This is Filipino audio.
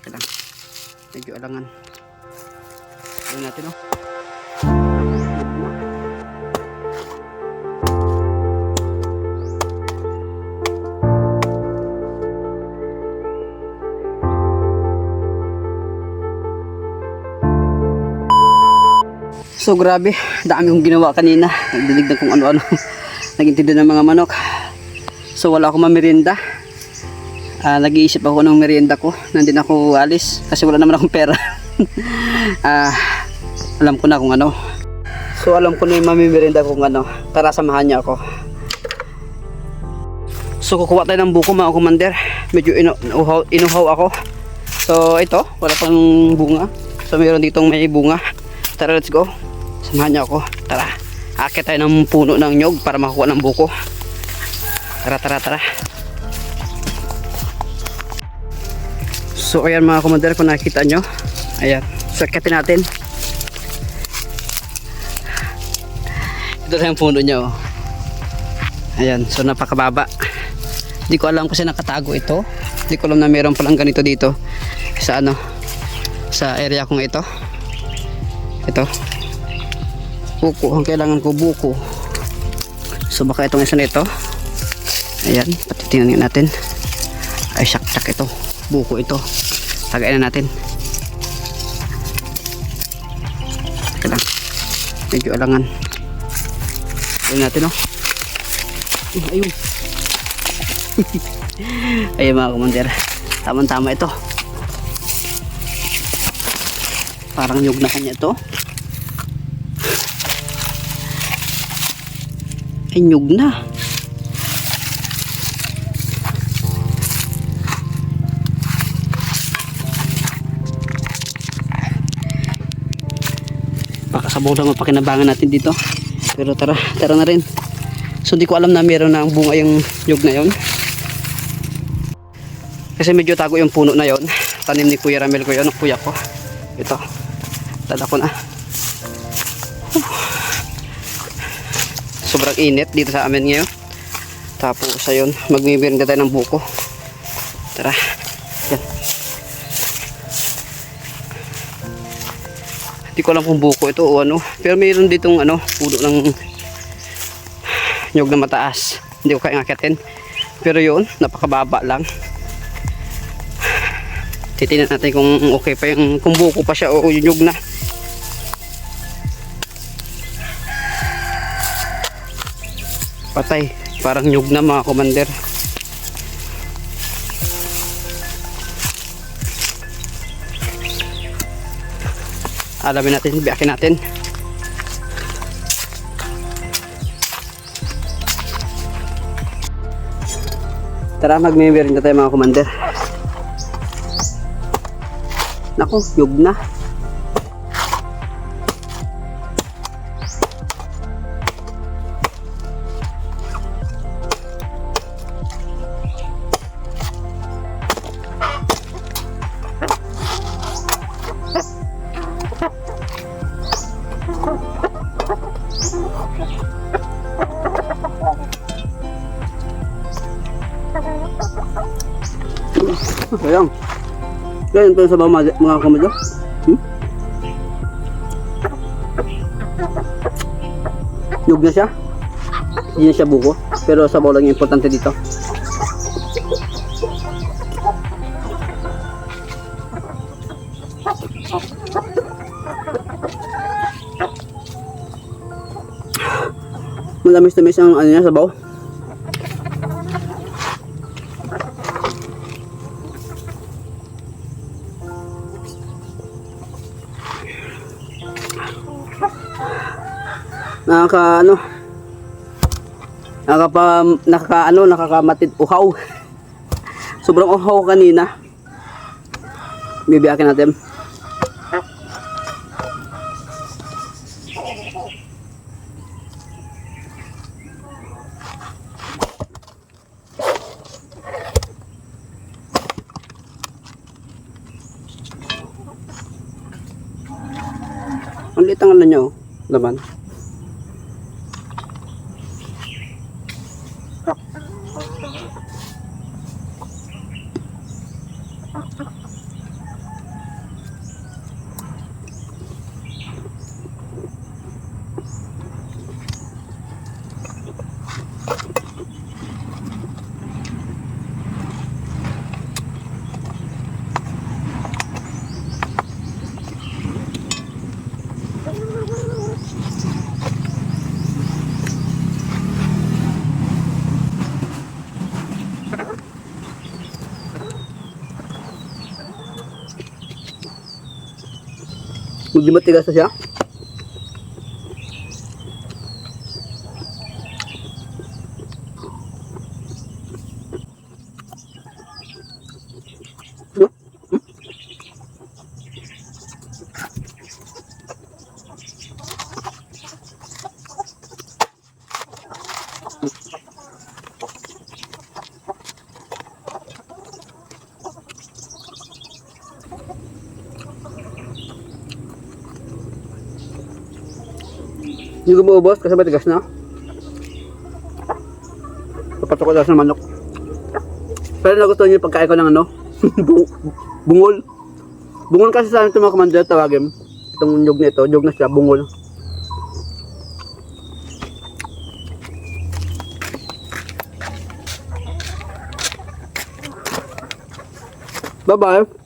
Teka lang. Medyo alangan. Tingnan natin oh. So grabe, dami kong ginawa kanina. Nagdinig na kung ano-ano. Nagintindi ng mga manok. So wala akong mamerienda. Nag-iisip ako ng merienda ko. Nandun ako alis kasi wala naman akong pera. Alam ko na kung ano. So alam ko na yung mamimerienda kung ano. Tara, samahan niyo ako. So kukuha tayo ng buko mga commander. Medyo inuhaw ako. So ito, wala pang bunga. So mayroon ditong may bunga. Tara, let's go. Samahan niyo ako. Tara. Akit tayo ng puno ng nyog para makuha ng buko. Tara, tara, tara. So ayan mga commander, kung nakikita nyo, ayan, sakitin natin. Ito na yung puno nyo. Ayan, so napakababa. Hindi ko alam kasi nakatago ito. Hindi ko alam na meron palang ganito dito sa ano, sa area kong ito. Ito buko, ang kailangan ko buko. So baka itong isa nito. Ayan, patitingnan natin. Ay, saksak ito, buko ito. Tagayin na natin. Teka lang, medyo alangan. Tingnan natin oh. Ayun. Ayun mga commander, tamang tama ito. Parang nyug na kanya ito. Ay, nyug na. Pakasabog lang ang pakinabangan natin dito. Pero tara, tara na rin. So di ko alam na meron na ang bunga yung nyug na yon. Kasi medyo tago yung puno na yon. Tanim ni Kuya Ramel ko yun, kuya ko. Ito, dala ko na. Sobrang init dito sa amin ngayon. Tapos ayun, magmimerienda tayo ng buko. Tara. Yan. Hindi ko alam kung buko ito o ano, pero mayroon ditong ano, puno ng nyog na mataas. Hindi ko kaya ngakitin, pero yun, napakababa lang. Titingnan natin kung okay pa yung, kung buko pa siya o yung nyog na. Patay, parang nyug na mga commander. Alamin natin, biyakin natin. Tara, magmimerienda tayo mga commander. Naku, nyug na. Ayan. Ganyan ito sa mga kamadyo. Nyug na siya. Hindi na siya buko. Pero sabaw lang yung importante dito. Malamis-tamis ang ano niya, sabaw. Nakakamatid uhaw. Sobrang uhaw kanina. Bibiyakin natin. Ang liit ang ano nyo, laman. Hindi matigas na siya. Hindi ko maubos kasi matigas na. Papatok ko lang sa manok. Pero nagustuhan niyo yung pagkain ko ng ano? Bungol. Bungol kasi sa amin ito mga commander tawagin. Itong nyug na ito. Nyug na siya. Bungol. Bye bye.